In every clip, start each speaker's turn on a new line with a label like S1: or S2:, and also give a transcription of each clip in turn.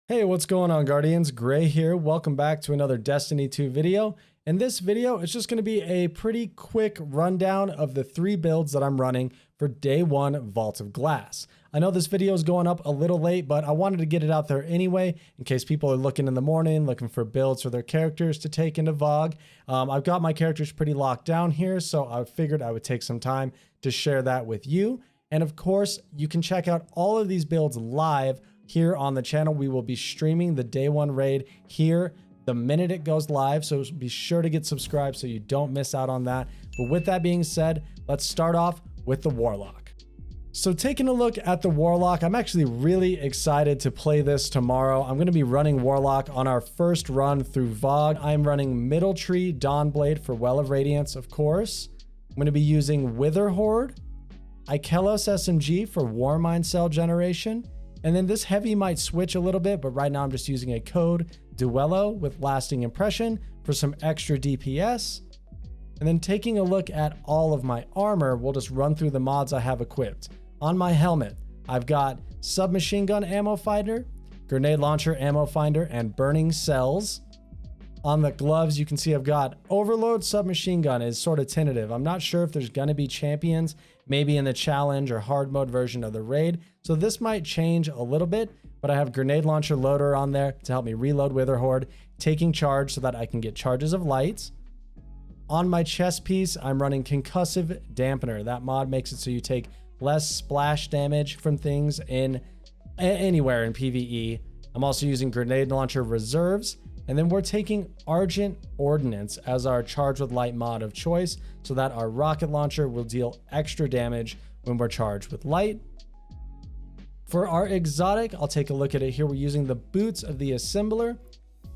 S1: Hey, what's going on, Guardians? Gray here. Welcome back to another Destiny 2 video. In this video, it's just going to be a pretty quick rundown of the 3 builds that I'm running for day 1 Vault of Glass. I know this video is going up a little late, but I wanted to get it out there anyway, in case people are looking in the morning, looking for builds for their characters to take into VoG. I've got my characters pretty locked down here, so I figured I would take some time to share that with you. And of course, you can check out all of these builds live here on the channel. We will be streaming the day 1 raid here the minute it goes live, so be sure to get subscribed so you don't miss out on that. But with that being said, let's start off with the Warlock. So taking a look at the Warlock, I'm actually really excited to play this tomorrow. I'm going to be running Warlock on our first run through VoG. I'm running Middle Tree Dawnblade for Well of Radiance, of course. I'm going to be using Wither Horde, Ikelos SMG for Warmind cell generation. And then this heavy might switch a little bit, but right now I'm just using a code Duello with Lasting Impression for some extra DPS. And then taking a look at all of my armor, we'll just run through the mods I have equipped. On my helmet, I've got Submachine Gun Ammo Finder, Grenade Launcher Ammo Finder, and Burning Cells. On the gloves, you can see I've got Overload Submachine Gun is sort of tentative. I'm not sure if there's going to be champions, maybe in the challenge or hard mode version of the raid. So this might change a little bit, but I have Grenade Launcher Loader on there to help me reload Wither Horde, taking charge so that I can get charges of light. On my chest piece, I'm running Concussive Dampener. That mod makes it so you take less splash damage from things in anywhere in PvE. I'm also using Grenade Launcher Reserves. And then we're taking Argent Ordnance as our Charge with Light mod of choice so that our rocket launcher will deal extra damage when we're charged with light. For our exotic, I'll take a look at it here. We're using the Boots of the Assembler.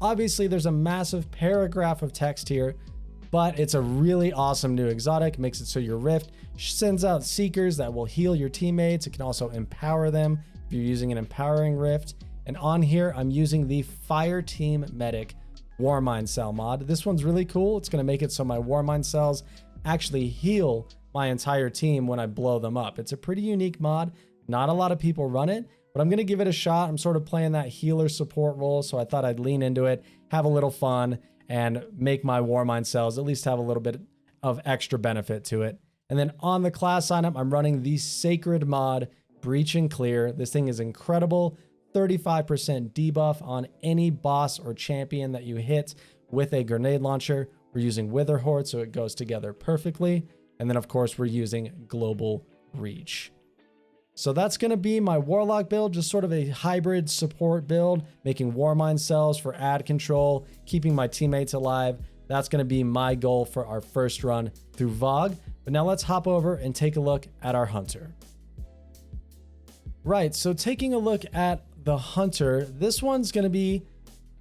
S1: Obviously, there's a massive paragraph of text here, but it's a really awesome new exotic. Makes it so your Rift sends out Seekers that will heal your teammates. It can also empower them if you're using an empowering Rift. And on here, I'm using the Fire Team Medic Warmind Cell mod. This one's really cool. It's going to make it so my Warmind cells actually heal my entire team when I blow them up. It's a pretty unique mod. Not a lot of people run it, but I'm going to give it a shot. I'm sort of playing that healer support role, so I thought I'd lean into it, have a little fun, and make my Warmind cells at least have a little bit of extra benefit to it. And then on the class signup, I'm running the Sacred mod Breach and Clear. This thing is incredible. 35% debuff on any boss or champion that you hit with a grenade launcher. We're using Wither Horde, so it goes together perfectly. And then, of course, we're using Global Reach. So that's going to be my Warlock build, just sort of a hybrid support build, making Warmind cells for ad control, keeping my teammates alive. That's going to be my goal for our first run through VoG. But now let's hop over and take a look at our Hunter. Right, so taking a look at the Hunter, this one's going to be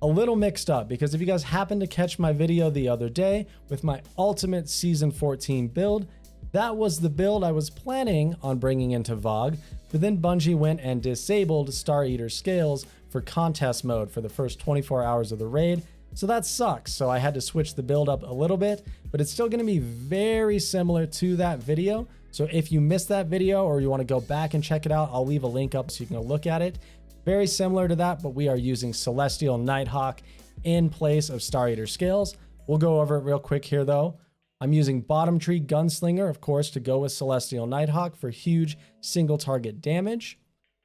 S1: a little mixed up because if you guys happen to catch my video the other day with my Ultimate Season 14 build, that was the build I was planning on bringing into VoG, but then Bungie went and disabled Star Eater scales for contest mode for the first 24 hours of the raid. So that sucks. So I had to switch the build up a little bit, but it's still going to be very similar to that video. So if you missed that video or you want to go back and check it out, I'll leave a link up so you can go look at it. Very similar to that, but we are using Celestial Nighthawk in place of Star Eater scales. We'll go over it real quick here though. I'm using Bottom Tree Gunslinger, of course, to go with Celestial Nighthawk for huge single target damage.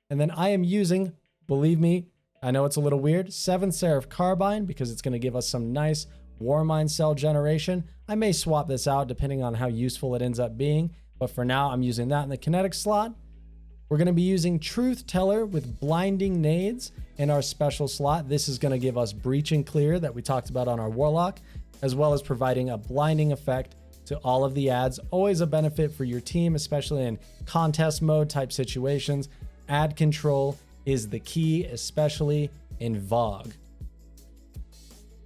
S1: And then I am using, believe me, I know it's a little weird, 7th Seraph Carbine because it's going to give us some nice Warmind cell generation. I may swap this out depending on how useful it ends up being, but for now I'm using that in the kinetic slot. We're going to be using Truth Teller with Blinding Nades in our special slot. This is going to give us Breach and Clear that we talked about on our Warlock, as well as providing a blinding effect to all of the ads. Always a benefit for your team, especially in contest mode type situations. Ad control is the key, especially in VoG.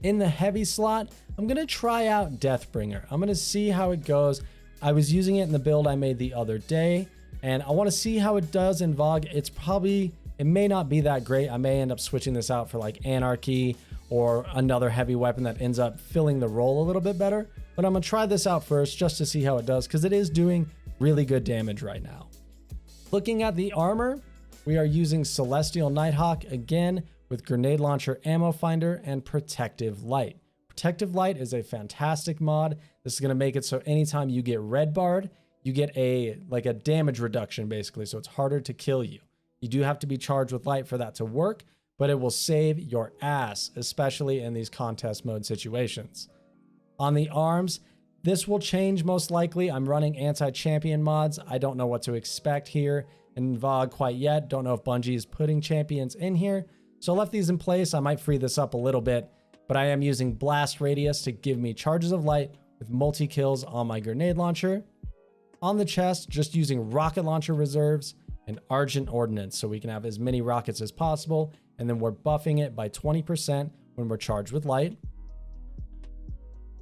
S1: In the heavy slot, I'm going to try out Deathbringer. I'm going to see how it goes. I was using it in the build I made the other day, and I want to see how it does in VoG. It may not be that great. I may end up switching this out for like Anarchy or another heavy weapon that ends up filling the role a little bit better. But I'm going to try this out first just to see how it does because it is doing really good damage right now. Looking at the armor, we are using Celestial Nighthawk again with grenade launcher, ammo finder, and protective light. Protective light is a fantastic mod. This is going to make it so anytime you get red barred, you get a damage reduction basically, so it's harder to kill you. You do have to be charged with light for that to work, but it will save your ass, especially in these contest mode situations. On the arms, this will change most likely. I'm running anti-champion mods. I don't know what to expect here in VoG quite yet. Don't know if Bungie is putting champions in here. So I left these in place. I might free this up a little bit, but I am using blast radius to give me charges of light with multi-kills on my grenade launcher. On the chest, just using rocket launcher reserves and Argent Ordnance, so we can have as many rockets as possible, and then we're buffing it by 20% when we're charged with light.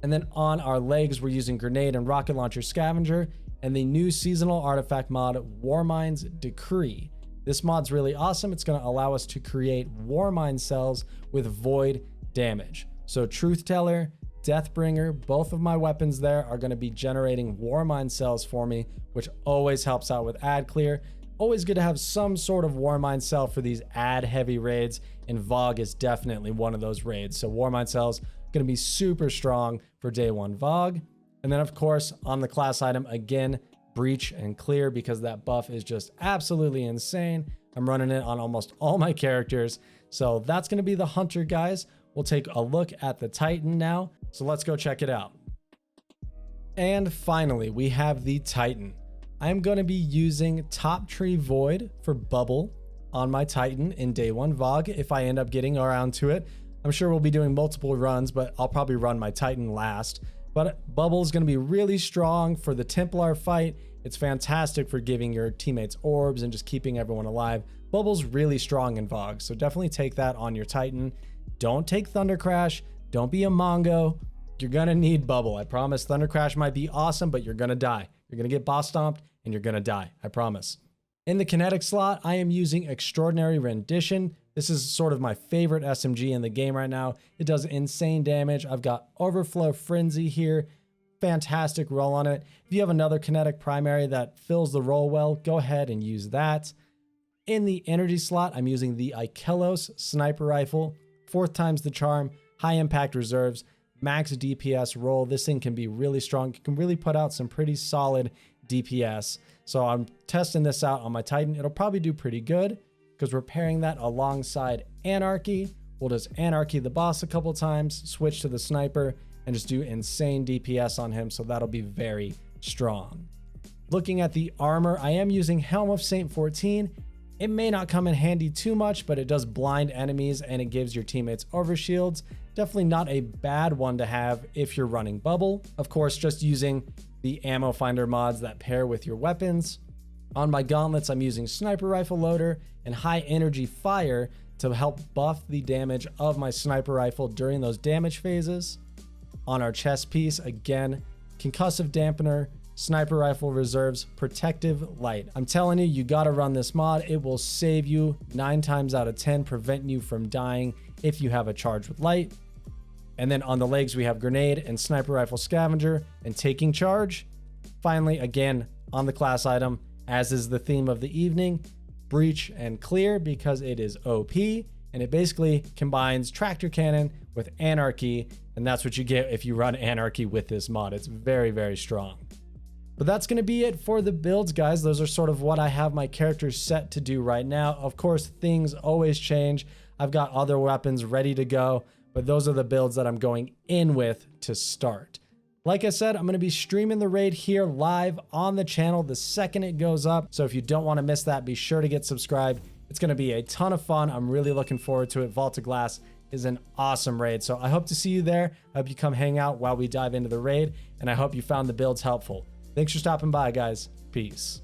S1: And then on our legs, we're using Grenade and Rocket Launcher Scavenger, and the new seasonal artifact mod, Warmind's Decree. This mod's really awesome. It's going to allow us to create Warmind cells with void damage. So Truth Teller, Deathbringer, both of my weapons there are going to be generating Warmind cells for me, which always helps out with ad clear. Always good to have some sort of Warmind cell for these ad heavy raids, and VoG is definitely one of those raids. So Warmind cells going to be super strong for day one VoG. And then of course on the class item, again, breach and clear, because that buff is just absolutely insane. I'm running it on almost all my characters. So that's going to be the hunter, guys. We'll take a look at the Titan now. So let's go check it out. And finally, we have the Titan. I'm going to be using Top Tree Void for bubble on my Titan in day one VoG if I end up getting around to it. I'm sure we'll be doing multiple runs, but I'll probably run my Titan last. But bubble is going to be really strong for the Templar fight. It's fantastic for giving your teammates orbs and just keeping everyone alive. Bubble's really strong in VoG, so definitely take that on your Titan. Don't take Thunder Crash. Don't be a Mongo. You're going to need bubble. I promise. Thunder Crash might be awesome, but you're going to die. You're going to get boss stomped and you're going to die. I promise. In the kinetic slot, I am using Extraordinary Rendition. This is sort of my favorite SMG in the game right now. It does insane damage. I've got Overflow Frenzy here. Fantastic roll on it. If you have another kinetic primary that fills the role well, go ahead and use that. In the energy slot, I'm using the Ikelos Sniper Rifle. 4th time's the charm. High impact reserves. Max DPS roll. This thing can be really strong. You can really put out some pretty solid DPS. So I'm testing this out on my Titan. It'll probably do pretty good because we're pairing that alongside Anarchy. We'll just Anarchy the boss a couple times, switch to the sniper, and just do insane DPS on him. So that'll be very strong. Looking at the armor, I am using Helm of Saint 14. It may not come in handy too much, but it does blind enemies and it gives your teammates overshields. Definitely not a bad one to have if you're running bubble. Of course, just using the ammo finder mods that pair with your weapons. On my gauntlets, I'm using Sniper Rifle Loader and High Energy Fire to help buff the damage of my sniper rifle during those damage phases. On our chest piece, again, Concussive Dampener, Sniper Rifle Reserves, Protective Light. I'm telling you, you gotta run this mod. It will save you 9 times out of 10, prevent you from dying if you have a charge with light. And then on the legs, we have Grenade and Sniper Rifle Scavenger and Taking Charge. Finally, again, on the class item, as is the theme of the evening, Breach and Clear, because it is OP, and it basically combines Tractor Cannon with Anarchy, and that's what you get if you run Anarchy with this mod. It's very, very strong. But that's going to be it for the builds, guys. Those are sort of what I have my characters set to do right now. Of course, things always change. I've got other weapons ready to go, but those are the builds that I'm going in with to start. Like I said, I'm going to be streaming the raid here live on the channel the second it goes up. So if you don't want to miss that, be sure to get subscribed. It's going to be a ton of fun. I'm really looking forward to it. Vault of Glass is an awesome raid. So I hope to see you there. I hope you come hang out while we dive into the raid, and I hope you found the builds helpful. Thanks for stopping by, guys. Peace.